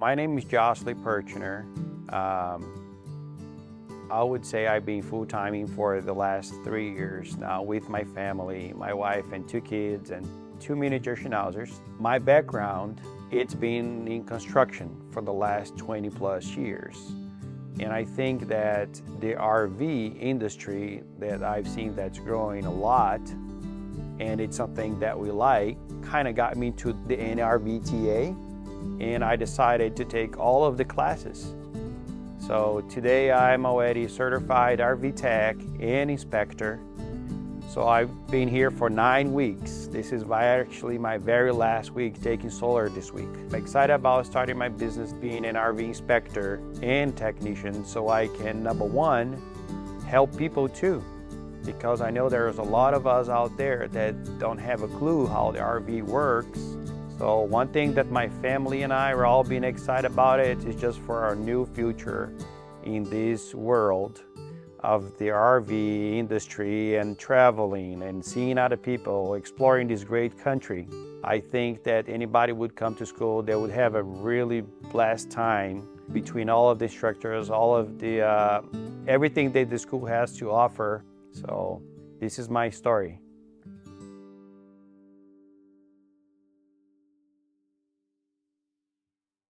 My name is Josley. I would say I've been full-timing for the last 3 years now with my family, my wife and 2 kids and 2 miniature schnauzers. My background, it's been in construction for the last 20 plus years. And I think that the RV industry that I've seen that's growing a lot, and it's something that we like, kind of got me to the NRVTA, and I decided to take all of the classes. So today I'm already certified RV tech and inspector. So I've been here for 9 weeks. This is actually my very last week taking solar this week. I'm excited about starting my business being an RV inspector and technician so I can, number one, help people too. Because I know there's a lot of us out there that don't have a clue how the RV works. So one thing that my family and I are all being excited about it is just for our new future in this world of the RV industry and traveling and seeing other people, exploring this great country. I think that anybody would come to school, they would have a really blessed time between all of the instructors, all of the everything that the school has to offer. So this is my story.